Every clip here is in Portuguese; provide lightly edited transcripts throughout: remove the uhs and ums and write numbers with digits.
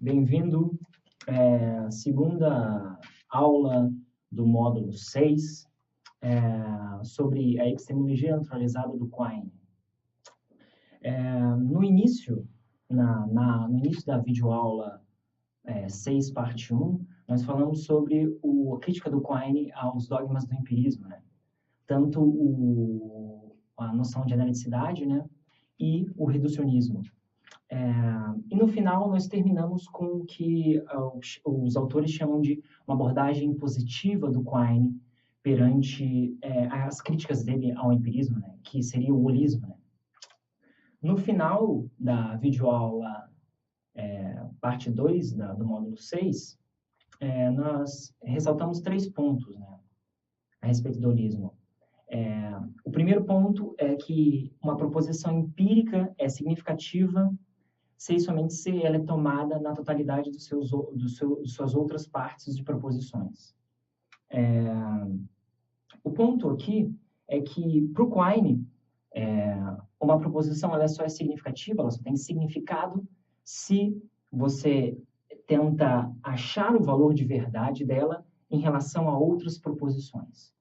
Bem-vindo à segunda aula do módulo 6 sobre a epistemologia naturalizada do Quine. No início da videoaula 6, parte 1, nós falamos sobre a crítica do Quine aos dogmas do empirismo, né? Tanto a noção de analiticidade, né, e o reducionismo. E no final nós terminamos com o que os autores chamam de uma abordagem positiva do Quine perante as críticas dele ao empirismo, né, que seria o holismo, né. No final da videoaula parte 2 do módulo 6, nós ressaltamos 3 pontos, né, a respeito do holismo. O primeiro ponto é que uma proposição empírica é significativa se somente se ela é tomada na totalidade de suas outras partes de proposições. O ponto aqui é que, para o Quine, uma proposição ela só é significativa, ela só tem significado se você tenta achar o valor de verdade dela em relação a outras proposições.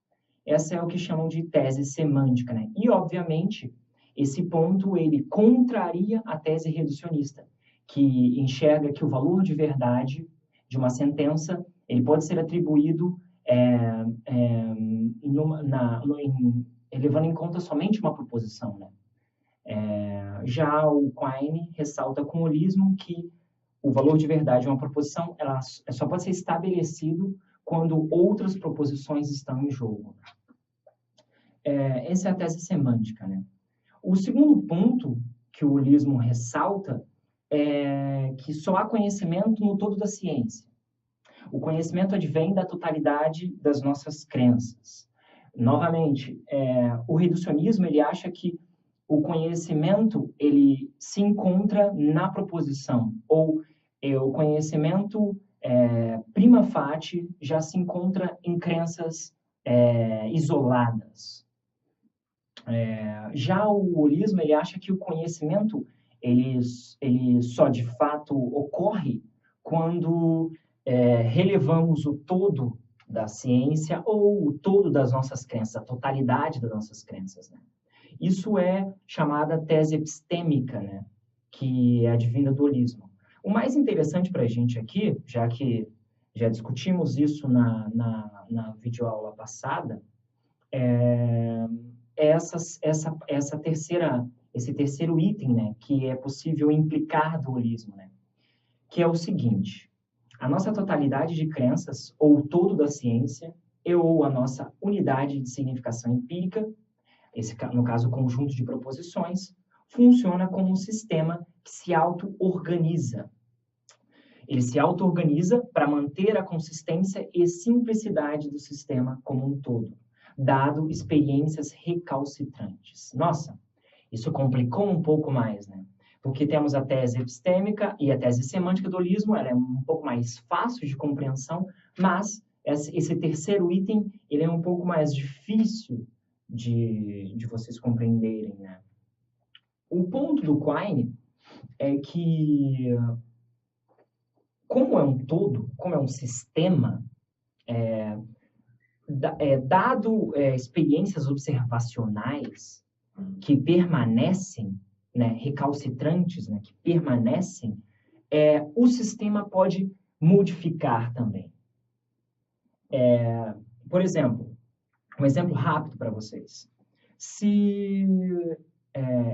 Essa é o que chamam de tese semântica, né? E, obviamente, esse ponto ele contraria a tese reducionista, que enxerga que o valor de verdade de uma sentença ele pode ser atribuído levando em conta somente uma proposição, né? Já o Quine ressalta com o holismo que o valor de verdade de uma proposição ela só pode ser estabelecido quando outras proposições estão em jogo. Essa é a tese semântica, né? O segundo ponto que o holismo ressalta é que só há conhecimento no todo da ciência. O conhecimento advém da totalidade das nossas crenças. Novamente, o reducionismo ele acha que o conhecimento ele se encontra na proposição, ou o conhecimento prima facie já se encontra em crenças isoladas. Já o holismo ele acha que o conhecimento ele só de fato ocorre quando relevamos o todo da ciência ou o todo das nossas crenças, a totalidade das nossas crenças, né? Isso é chamada tese epistêmica, né? Que é advinda do holismo. O mais interessante para a gente aqui, já que já discutimos isso na videoaula passada, esse terceiro item, né, que é possível implicar do holismo, né, que é o seguinte: a nossa totalidade de crenças, ou o todo da ciência, ou a nossa unidade de significação empírica, no caso, o conjunto de proposições, funciona como um sistema que se auto-organiza. Ele se auto-organiza para manter a consistência e simplicidade do sistema como um todo, dado experiências recalcitrantes. Nossa, isso complicou um pouco mais, né? Porque temos a tese epistêmica e a tese semântica do holismo, ela é um pouco mais fácil de compreensão, mas esse terceiro item, ele é um pouco mais difícil de vocês compreenderem, né? O ponto do Quine é que, como é um todo, como é um sistema, dado experiências observacionais que permanecem, né, recalcitrantes, né, que permanecem, o sistema pode modificar também. Por exemplo, um exemplo rápido para vocês.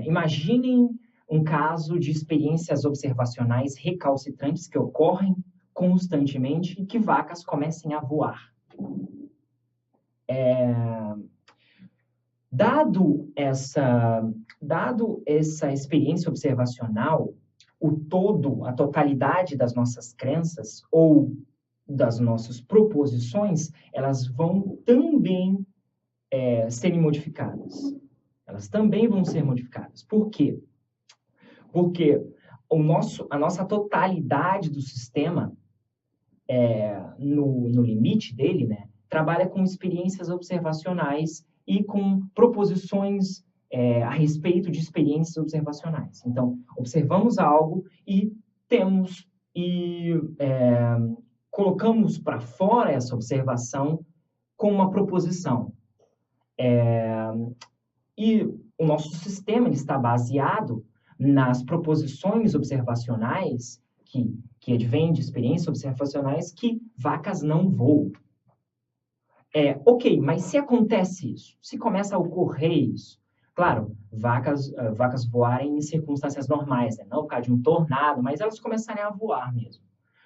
Imaginem um caso de experiências observacionais recalcitrantes que ocorrem constantemente e que vacas comecem a voar. Dado essa experiência observacional, o todo, a totalidade das nossas crenças ou das nossas proposições, elas vão também serem modificadas. Elas também vão ser modificadas. Por quê? Porque a nossa totalidade do sistema, no limite dele, né, trabalha com experiências observacionais e com proposições a respeito de experiências observacionais. Então, observamos algo e e colocamos para fora essa observação com uma proposição. E o nosso sistema ele está baseado nas proposições observacionais que advêm de experiências observacionais que vacas não voam. Ok, mas se acontece isso, se começa a ocorrer isso, claro, vacas voarem em circunstâncias normais, né? Não por causa de um tornado, mas elas começarem a voar mesmo.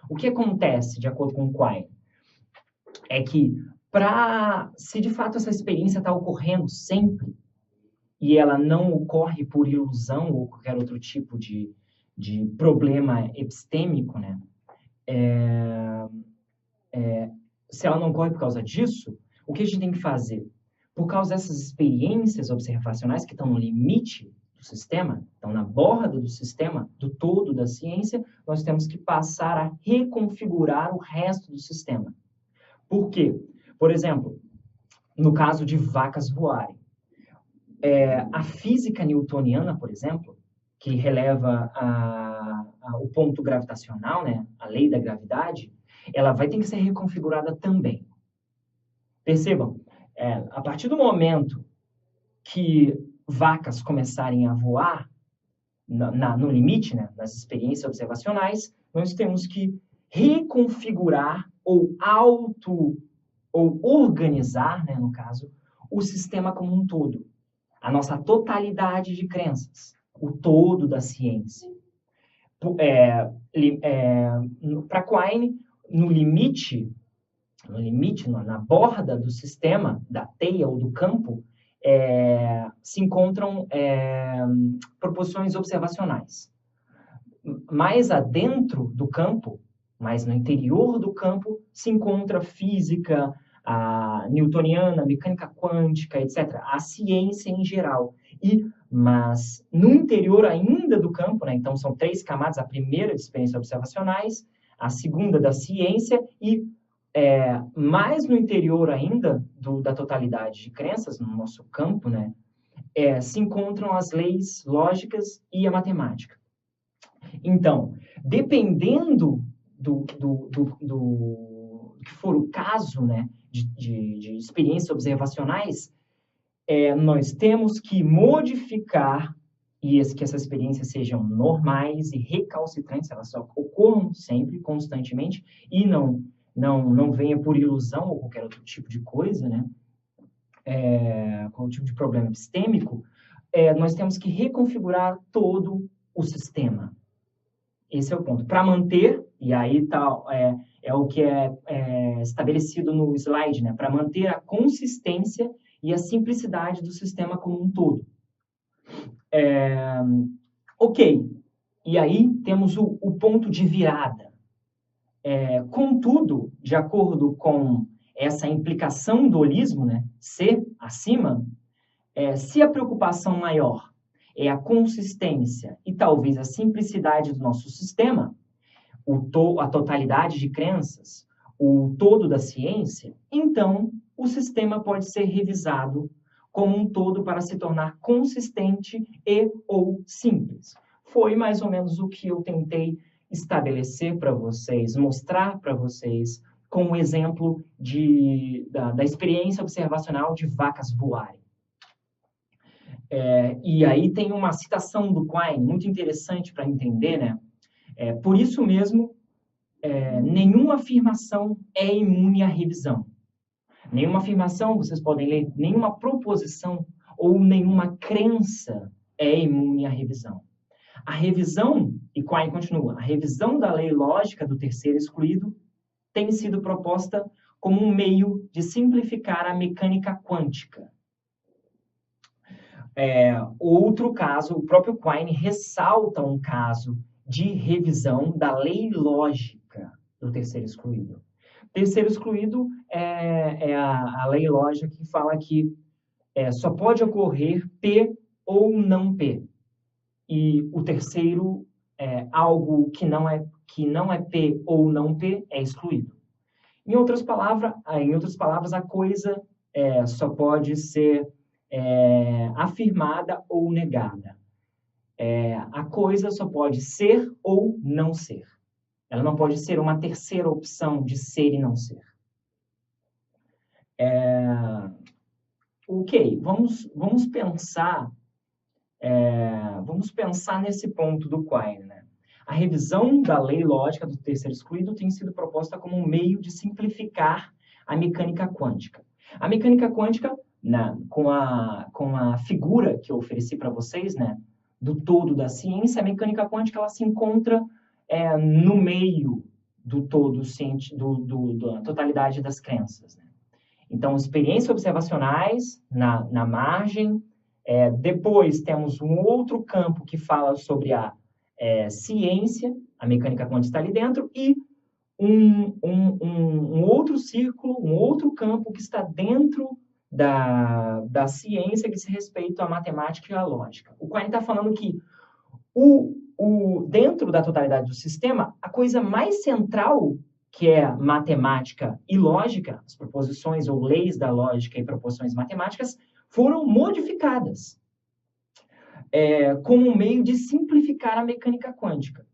O que acontece, de acordo com o Quine, é que se de fato essa experiência está ocorrendo sempre, e ela não ocorre por ilusão ou qualquer outro tipo de problema epistêmico, né? Se ela não ocorre por causa disso, o que a gente tem que fazer? Por causa dessas experiências observacionais que estão no limite do sistema, estão na borda do sistema, do todo da ciência, nós temos que passar a reconfigurar o resto do sistema. Por quê? Por exemplo, no caso de vacas voarem, a física newtoniana, por exemplo, que releva o ponto gravitacional, né, a lei da gravidade, ela vai ter que ser reconfigurada também. Percebam, a partir do momento que vacas começarem a voar no limite, né, nas experiências observacionais, nós temos que reconfigurar ou organizar, né, no caso, o sistema como um todo. A nossa totalidade de crenças, o todo da ciência. Para Quine, no limite, na borda do sistema, da teia ou do campo, se encontram proposições observacionais. Mais adentro do campo, mais no interior do campo, se encontra física, a newtoniana, mecânica quântica, etc. A ciência em geral. Mas no interior ainda do campo, né, então são 3 camadas, a primeira de experiências observacionais, a segunda da ciência e mais no interior ainda da totalidade de crenças, no nosso campo, né, se encontram as leis lógicas e a matemática. Então, dependendo do que for o caso, né, de experiências observacionais, nós temos que modificar e que essas experiências sejam normais e recalcitrantes, elas só ocorram sempre, constantemente, e não venha por ilusão ou qualquer outro tipo de coisa, né? Qualquer tipo de problema epistêmico, nós temos que reconfigurar todo o sistema. Esse é o ponto. Para manter, e aí tá, o que é estabelecido no slide, né? Para manter a consistência e a simplicidade do sistema como um todo. Ok, e aí temos o ponto de virada. Contudo, de acordo com essa implicação do holismo, né? C, acima, se a preocupação maior é a consistência e talvez a simplicidade do nosso sistema, a totalidade de crenças, o todo da ciência, então o sistema pode ser revisado como um todo para se tornar consistente e ou simples. Foi mais ou menos o que eu tentei estabelecer para vocês, mostrar para vocês com o exemplo da experiência observacional de vacas voarem. E aí tem uma citação do Quine muito interessante para entender, né? Por isso mesmo, nenhuma afirmação é imune à revisão. Nenhuma afirmação, vocês podem ler, nenhuma proposição ou nenhuma crença é imune à revisão. A revisão, e Quine continua, a revisão da lei lógica do terceiro excluído tem sido proposta como um meio de simplificar a mecânica quântica. Outro caso, o próprio Quine ressalta um caso de revisão da lei lógica do terceiro excluído. Terceiro excluído é a lei lógica que fala que só pode ocorrer P ou não P. E o terceiro, algo que não é P ou não P, é excluído. Em outras palavras, a coisa só pode ser afirmada ou negada. A coisa só pode ser ou não ser. Ela não pode ser uma terceira opção de ser e não ser. Ok, vamos pensar nesse ponto do Quine, né? A revisão da lei lógica do terceiro excluído tem sido proposta como um meio de simplificar a mecânica quântica. A mecânica quântica, né, com a figura que eu ofereci para vocês, né, do todo da ciência, a mecânica quântica ela se encontra no meio do todo, da totalidade das crenças, né? Então, experiências observacionais na margem. Depois temos um outro campo que fala sobre a ciência, a mecânica quântica está ali dentro, e um outro círculo, um outro campo que está dentro da ciência que diz respeito à matemática e à lógica. O Quine está falando que dentro da totalidade do sistema, a coisa mais central, que é matemática e lógica, as proposições ou leis da lógica e proposições matemáticas, foram modificadas como um meio de simplificar a mecânica quântica.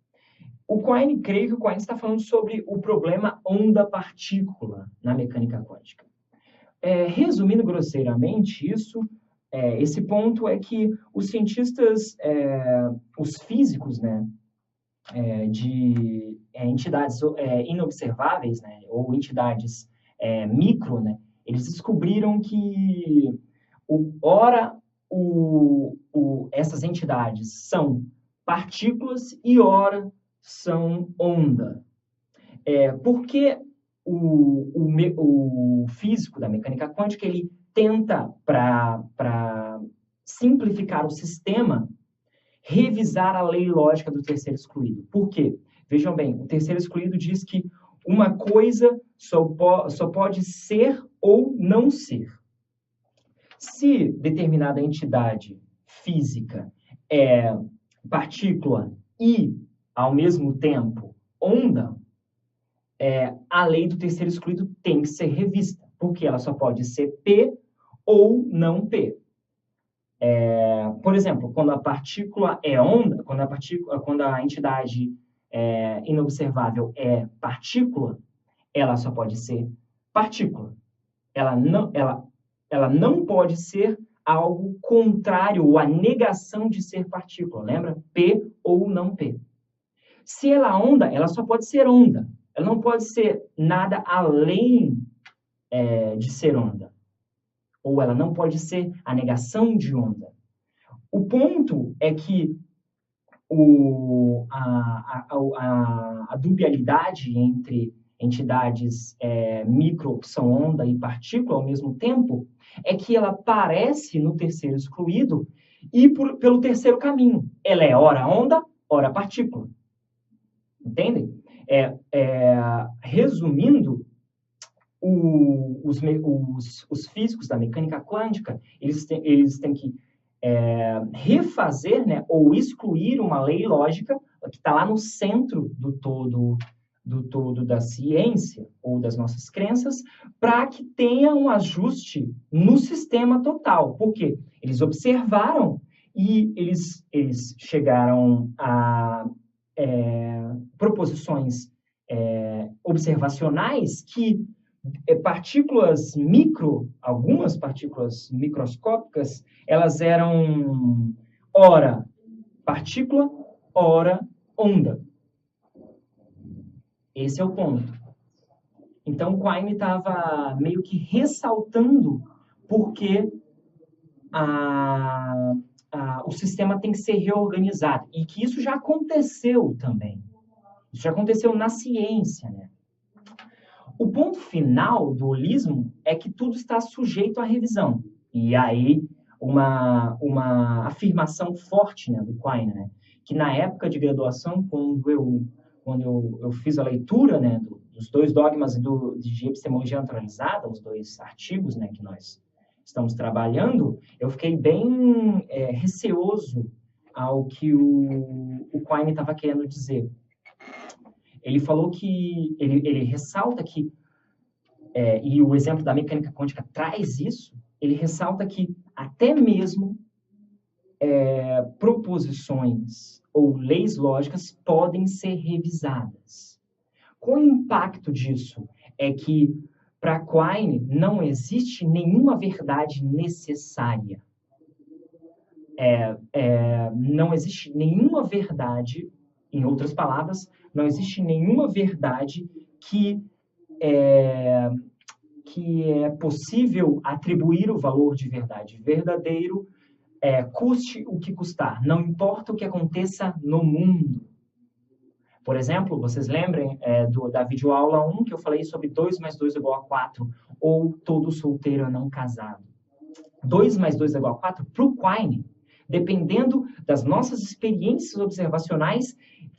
Creio que o Quine está falando sobre o problema onda-partícula na mecânica quântica. Resumindo grosseiramente esse ponto é que os cientistas, os físicos, né, de entidades inobserváveis, né, ou entidades micro, né, eles descobriram que essas entidades são partículas e ora são onda. Porque o físico da mecânica quântica ele tenta, para simplificar o sistema, revisar a lei lógica do terceiro excluído. Por quê? Vejam bem, o terceiro excluído diz que uma coisa só pode ser ou não ser. Se determinada entidade física é partícula e, ao mesmo tempo, onda, a lei do terceiro excluído tem que ser revista, porque ela só pode ser P ou não P. Por exemplo, quando a partícula é onda, quando a entidade inobservável é partícula, ela só pode ser partícula. Ela não pode ser algo contrário ou a negação de ser partícula. Lembra? P ou não P. Se ela é onda, ela só pode ser onda. Ela não pode ser nada além de ser onda. Ou ela não pode ser a negação de onda. O ponto é que a dubialidade entre entidades micro, que são onda e partícula ao mesmo tempo, é que ela aparece no terceiro excluído e pelo terceiro caminho. Ela é ora onda, ora partícula. Entendem? Resumindo, os físicos da mecânica quântica, eles têm que refazer, né, ou excluir uma lei lógica que está lá no centro do todo da ciência ou das nossas crenças, para que tenha um ajuste no sistema total. Por quê? Eles observaram e eles chegaram a proposições observacionais que partículas algumas partículas microscópicas, elas eram ora partícula, ora onda. Esse é o ponto. Então, o Quine estava meio que ressaltando porque o sistema tem que ser reorganizado. E que isso já aconteceu também. Isso já aconteceu na ciência, né? O ponto final do holismo é que tudo está sujeito à revisão. E aí, uma afirmação forte, né, do Quine, né? Que na época de graduação, quando eu fiz a leitura, né, dos dois dogmas de epistemologia naturalizada, os dois artigos, né, que nós estamos trabalhando, eu fiquei bem receoso ao que o Quine estava querendo dizer. Ele falou que, ele ressalta que, e o exemplo da mecânica quântica traz isso, ele ressalta que até mesmo proposições ou leis lógicas podem ser revisadas. Qual o impacto disso? É que, para Quine, não existe nenhuma verdade necessária. Não existe nenhuma verdade, em outras palavras, não existe nenhuma verdade que é possível atribuir o valor de verdade. Verdadeiro, custe o que custar, não importa o que aconteça no mundo. Por exemplo, vocês lembrem da videoaula 1 que eu falei sobre 2 mais 2 é igual a 4, ou todo solteiro é não casado. 2 mais 2 é igual a 4, para o Quine, dependendo das nossas experiências observacionais,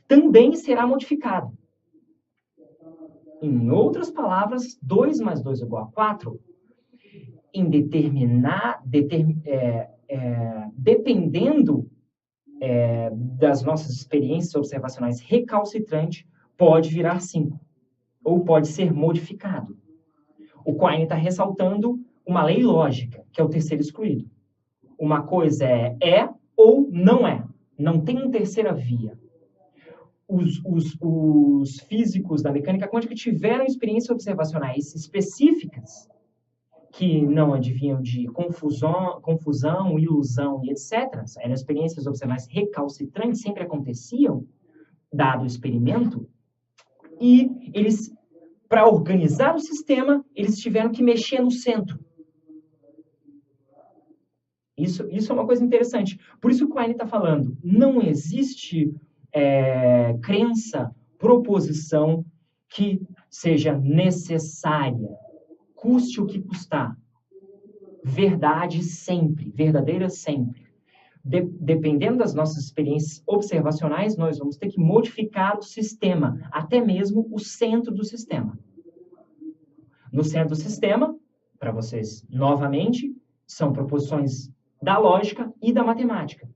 também será modificado. Em outras palavras, 2 mais 2 é igual a 4, dependendo das nossas experiências observacionais recalcitrantes, pode virar 5, ou pode ser modificado. O Quine está ressaltando uma lei lógica, que é o terceiro excluído. Uma coisa é ou não é. Não tem uma terceira via. Os físicos da mecânica quântica tiveram experiências observacionais específicas que não adivinham de confusão, ilusão e etc. Eram experiências observacionais recalcitrantes, sempre aconteciam, dado o experimento, e eles, para organizar o sistema, eles tiveram que mexer no centro. Isso é uma coisa interessante. Por isso que o Quine está falando, não existe crença, proposição que seja necessária, custe o que custar. Verdade sempre, verdadeira sempre. Dependendo das nossas experiências observacionais, nós vamos ter que modificar o sistema, até mesmo o centro do sistema. No centro do sistema, para vocês, novamente, são proposições da lógica e da matemática,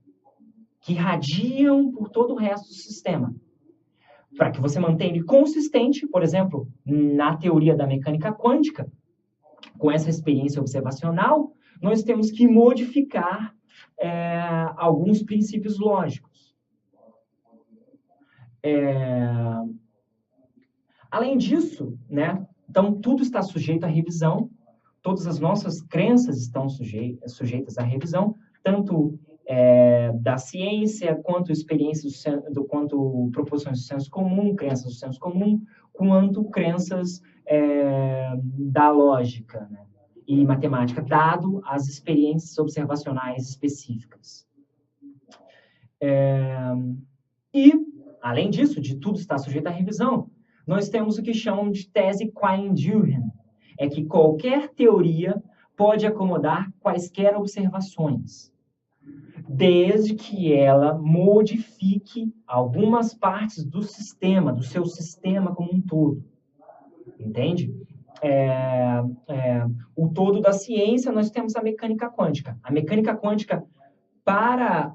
que irradiam por todo o resto do sistema. Para que você mantenha ele consistente, por exemplo, na teoria da mecânica quântica, com essa experiência observacional, nós temos que modificar alguns princípios lógicos. Além disso, né, então, tudo está sujeito à revisão, todas as nossas crenças estão sujeitas à revisão, tanto da ciência, quanto experiências, quanto proposições do senso comum, crenças do senso comum, quanto crenças da lógica, né, e matemática, dado as experiências observacionais específicas. E, além disso, de tudo estar sujeito à revisão, nós temos o que chamam de tese Quine-Duhem, é que qualquer teoria pode acomodar quaisquer observações, desde que ela modifique algumas partes do sistema, do seu sistema como um todo. Entende? O todo da ciência, nós temos a mecânica quântica. A mecânica quântica, para,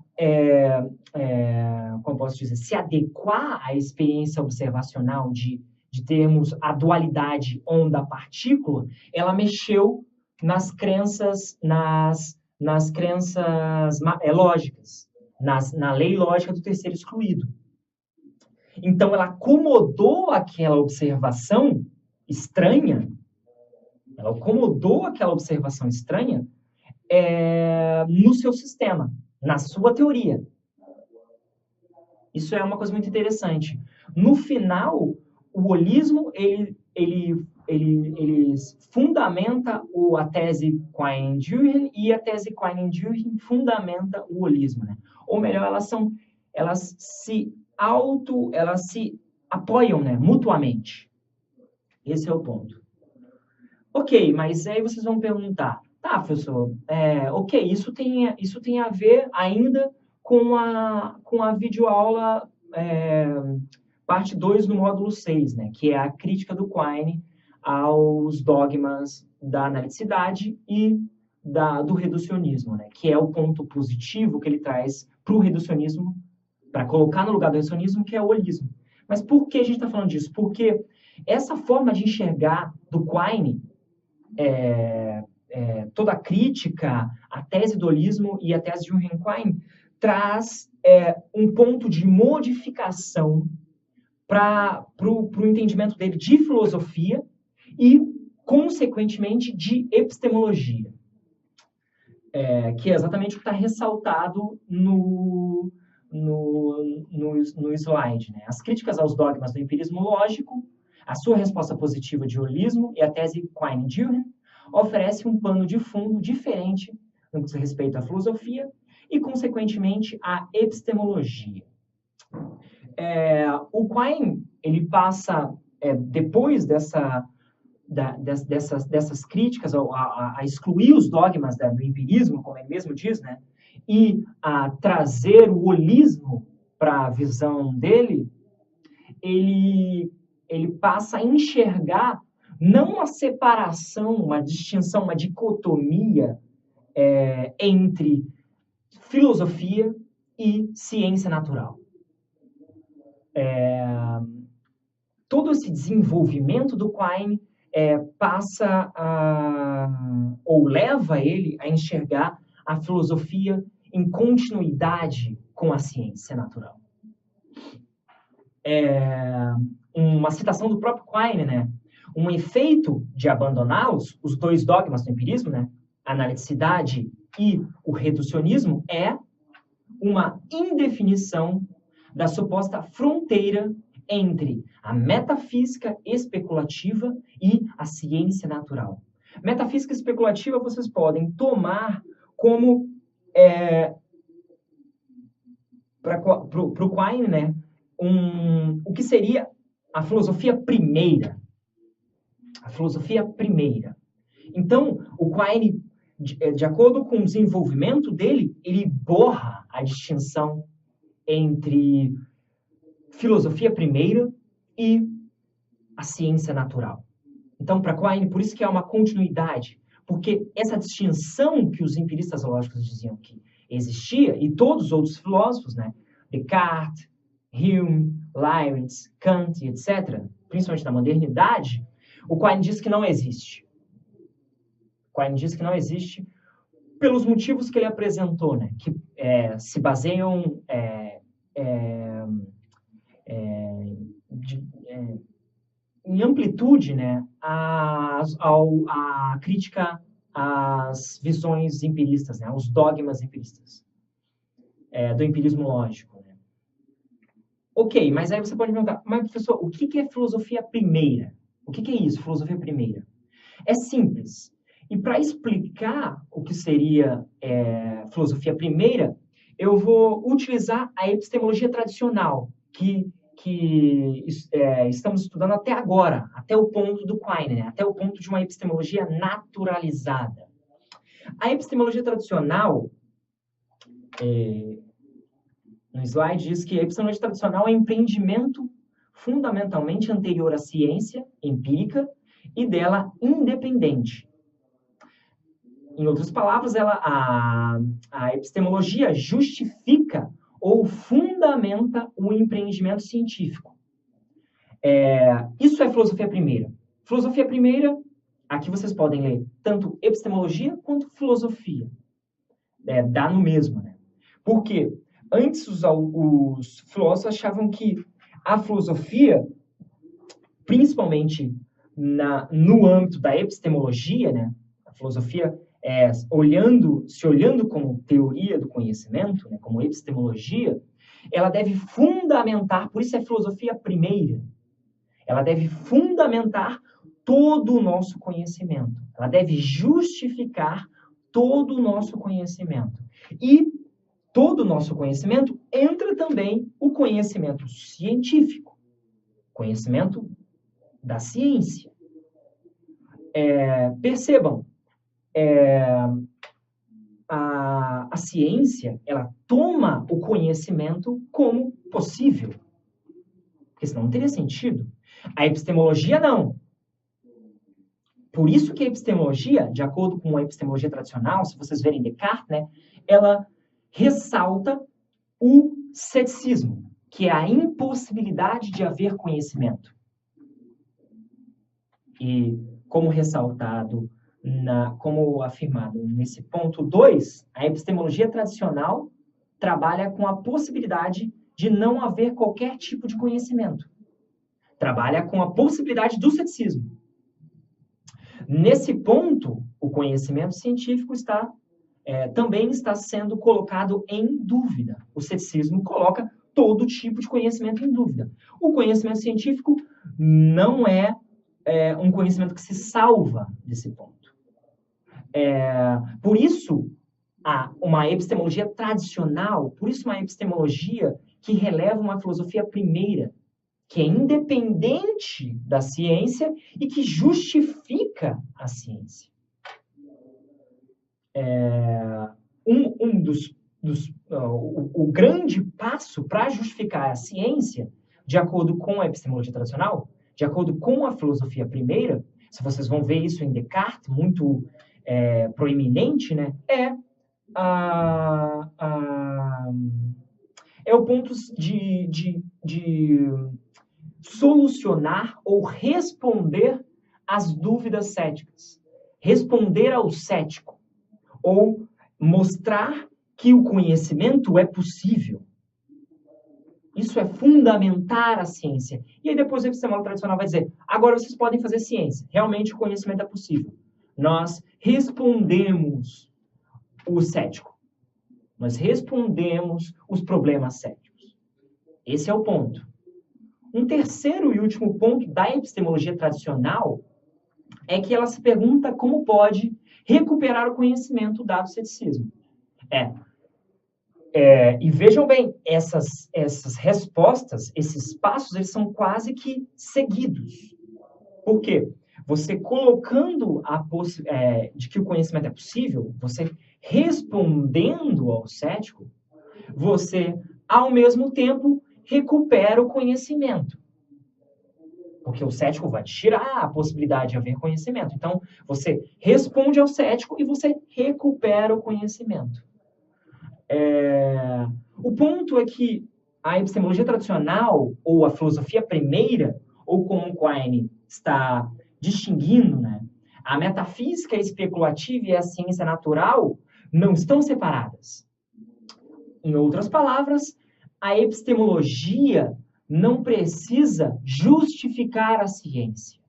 como posso dizer, se adequar à experiência observacional de termos a dualidade onda-partícula, ela mexeu nas crenças, nas crenças lógicas, na lei lógica do terceiro excluído. Então, ela acomodou aquela observação estranha, no seu sistema, na sua teoria. Isso é uma coisa muito interessante. No final, o holismo, ele fundamenta a tese Quine-Duhem, e a tese Quine-Duhem fundamenta o holismo, né? Ou melhor, elas se apoiam, né, mutuamente. Esse é o ponto. Ok, mas aí vocês vão perguntar, tá, professor, ok, isso tem a ver ainda com a videoaula parte 2 no módulo 6, né, que é a crítica do Quine aos dogmas da analiticidade e do reducionismo, né, que é o ponto positivo que ele traz para o reducionismo, para colocar no lugar do reducionismo, que é o holismo. Mas por que a gente está falando disso? Porque essa forma de enxergar do Quine, toda a crítica, a tese do holismo e a tese de Wilhelm Quine, traz um ponto de modificação para o entendimento dele de filosofia e, consequentemente, de epistemologia, que é exatamente o que está ressaltado no slide, né? As críticas aos dogmas do empirismo lógico, a sua resposta positiva de holismo e a tese Quine-Durham oferece um pano de fundo diferente no que diz respeito à filosofia e, consequentemente, à epistemologia. O Quine, ele passa, depois dessas críticas a excluir os dogmas do empirismo, como ele mesmo diz, né, e a trazer o holismo para a visão dele, ele passa a enxergar não uma separação, uma distinção, uma dicotomia entre filosofia e ciência natural. Todo esse desenvolvimento do Quine passa ou leva ele a enxergar a filosofia em continuidade com a ciência natural. Uma citação do próprio Quine, né? Um efeito de abandonar os dois dogmas do empirismo, né? A analiticidade e o reducionismo, é uma indefinição da suposta fronteira entre a metafísica especulativa e a ciência natural. Metafísica especulativa vocês podem tomar como, para o Quine, né, o que seria a filosofia primeira. A filosofia primeira. Então, o Quine, de acordo com o desenvolvimento dele, ele borra a distinção entre filosofia primeira e a ciência natural. Então, para Quine, por isso que há uma continuidade, porque essa distinção que os empiristas lógicos diziam que existia, e todos os outros filósofos, né, Descartes, Hume, Leibniz, Kant, etc., principalmente na modernidade, o Quine diz que não existe. O Quine diz que não existe pelos motivos que ele apresentou, né, que se baseiam em amplitude, né, a crítica às visões empiristas, né, aos dogmas empiristas, do empirismo lógico. Né. Ok, mas aí você pode me perguntar, mas professor, o que é filosofia primeira? O que é isso, filosofia primeira? É simples. E para explicar o que seria filosofia primeira, eu vou utilizar a epistemologia tradicional, que estamos estudando até agora, até o ponto do Quine, né? Até o ponto de uma epistemologia naturalizada. A epistemologia tradicional, no slide, diz que a epistemologia tradicional é um empreendimento fundamentalmente anterior à ciência empírica e dela independente. Em outras palavras, a epistemologia justifica ou fundamenta o empreendimento científico. Isso é filosofia primeira. Filosofia primeira, aqui vocês podem ler tanto epistemologia quanto filosofia. Dá no mesmo, né? Porque antes os filósofos achavam que a filosofia, principalmente no âmbito da epistemologia, né? A filosofia se olhando como teoria do conhecimento, né, como epistemologia, ela deve fundamentar, por isso é filosofia primeira, ela deve fundamentar todo o nosso conhecimento, ela deve justificar todo o nosso conhecimento. E todo o nosso conhecimento entra também o conhecimento científico, conhecimento da ciência. Percebam, a ciência, ela toma o conhecimento como possível, porque senão não teria sentido. A epistemologia, não. Por isso que a epistemologia, de acordo com a epistemologia tradicional, se vocês verem Descartes, né, ela ressalta o ceticismo, que é a impossibilidade de haver conhecimento. E, como ressaltado, como afirmado nesse ponto 2, a epistemologia tradicional trabalha com a possibilidade de não haver qualquer tipo de conhecimento. trabalha com a possibilidade do ceticismo. Nesse ponto, o conhecimento científico também está sendo colocado em dúvida. O ceticismo coloca todo tipo de conhecimento em dúvida. O conhecimento científico não é um conhecimento que se salva desse ponto. Por isso, uma epistemologia tradicional, por isso uma epistemologia que releva uma filosofia primeira, que é independente da ciência e que justifica a ciência. O grande passo para justificar a ciência, de acordo com a epistemologia tradicional, de acordo com a filosofia primeira, se vocês vão ver isso em Descartes, muito proeminente, né, é o ponto de solucionar ou responder às dúvidas céticas. Responder ao cético. Ou mostrar que o conhecimento é possível. Isso é fundamentar a ciência. E aí depois o epistemólogo tradicional vai dizer, agora vocês podem fazer ciência. Realmente o conhecimento é possível. Nós respondemos o cético. Nós respondemos os problemas céticos. Esse é o ponto. Um terceiro e último ponto da epistemologia tradicional é que ela se pergunta como pode recuperar o conhecimento dado o ceticismo. E vejam bem, essas respostas, esses passos, eles são quase que seguidos. Por quê? Você colocando de que o conhecimento é possível, você respondendo ao cético, você, ao mesmo tempo, recupera o conhecimento. Porque o cético vai tirar a possibilidade de haver conhecimento. Então, você responde ao cético e você recupera o conhecimento. O ponto é que a epistemologia tradicional, ou a filosofia primeira, ou como Quine está distinguindo, né, a metafísica especulativa e a ciência natural não estão separadas. Em outras palavras, a epistemologia não precisa justificar a ciência.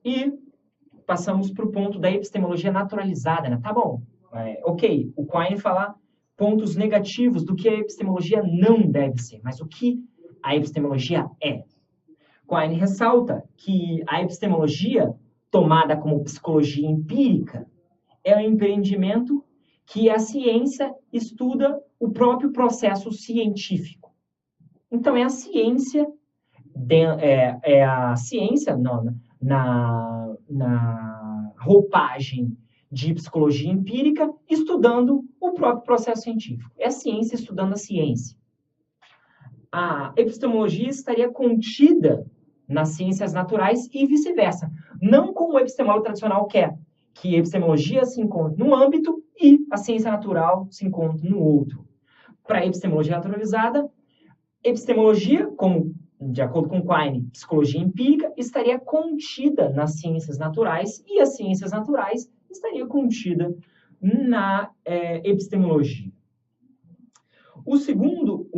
E passamos para o ponto da epistemologia naturalizada, né? Tá bom, ok, o Quine fala pontos negativos do que a epistemologia não deve ser, mas o que a epistemologia é. Quine ressalta que a epistemologia, tomada como psicologia empírica, é um empreendimento que a ciência estuda o próprio processo científico. Então, é a ciência na roupagem de psicologia empírica, estudando o próprio processo científico. É a ciência estudando a ciência. A epistemologia estaria contida nas ciências naturais e vice-versa. Não como o epistemólogo tradicional quer, que a epistemologia se encontre num âmbito e a ciência natural se encontre no outro. Para a epistemologia naturalizada, epistemologia, como de acordo com Quine, psicologia empírica, estaria contida nas ciências naturais e as ciências naturais estaria contida na epistemologia. O segundo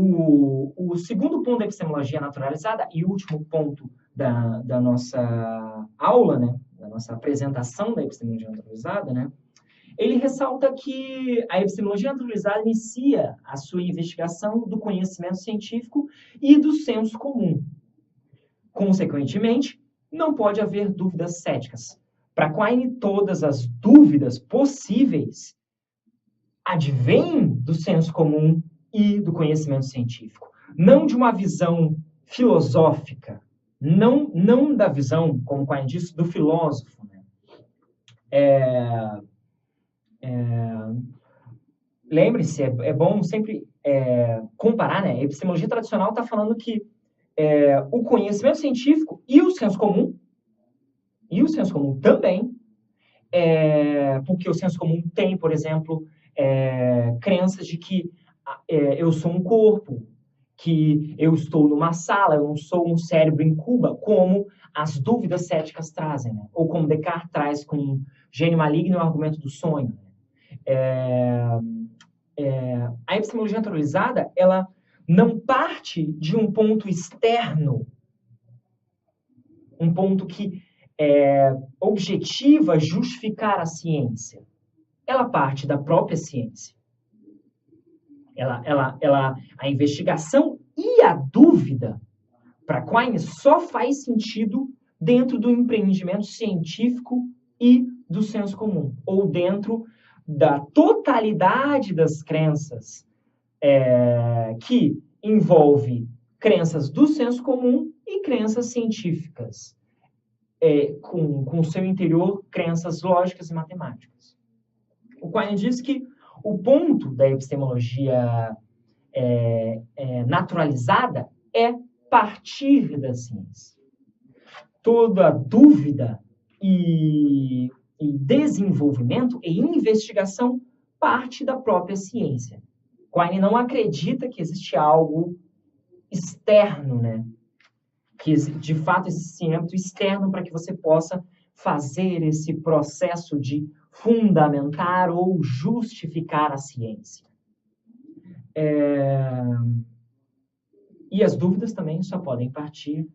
ponto da epistemologia naturalizada e último ponto da nossa aula, né, da nossa apresentação da epistemologia naturalizada, né, ele ressalta que a epistemologia naturalizada inicia a sua investigação do conhecimento científico e do senso comum. Consequentemente, não pode haver dúvidas céticas. Para Quine, todas as dúvidas possíveis advêm do senso comum e do conhecimento científico. Não de uma visão filosófica, não da visão, como Quine disse, do filósofo. Né? Lembre-se, é bom sempre comparar, né? A epistemologia tradicional está falando que o conhecimento científico e o senso comum também, porque o senso comum tem, por exemplo, crenças de que eu sou um corpo, que eu estou numa sala, eu não sou um cérebro em Cuba, como as dúvidas céticas trazem, né? Ou como Descartes traz com gênio maligno e o argumento do sonho. A epistemologia naturalizada, ela não parte de um ponto externo, um ponto que objetiva justificar a ciência. Ela parte da própria ciência. A investigação e a dúvida, para Quine, só faz sentido dentro do empreendimento científico e do senso comum, ou dentro da totalidade das crenças que envolve crenças do senso comum e crenças científicas, com seu interior crenças lógicas e matemáticas. O Quine diz que o ponto da epistemologia naturalizada é partir da ciência. Toda dúvida e desenvolvimento e investigação parte da própria ciência. Quine não acredita que existe algo externo, né? Que de fato existe âmbito externo para que você possa fazer esse processo de fundamentar ou justificar a ciência. E as dúvidas também só podem partir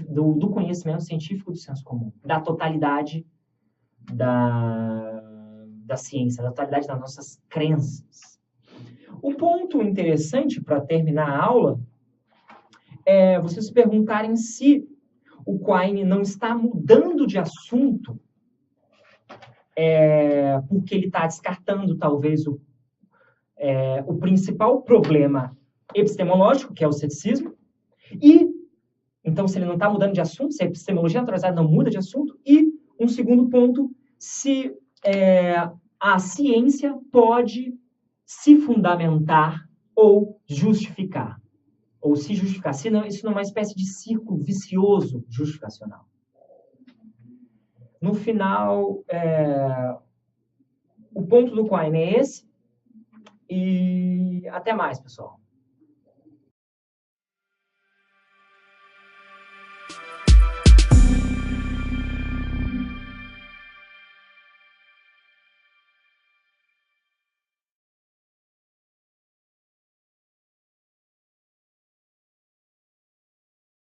do conhecimento científico do senso comum, da totalidade da ciência, da totalidade das nossas crenças. O ponto interessante para terminar a aula é vocês se perguntarem se o Quine não está mudando de assunto porque ele está descartando talvez o principal problema epistemológico, que é o ceticismo, e então se ele não está mudando de assunto, se a epistemologia naturalizada não muda de assunto, e um segundo ponto, se a ciência pode se fundamentar ou justificar, ou se justificar, senão isso não é uma espécie de círculo vicioso justificacional. No final, o ponto do Quine é esse, e até mais, pessoal.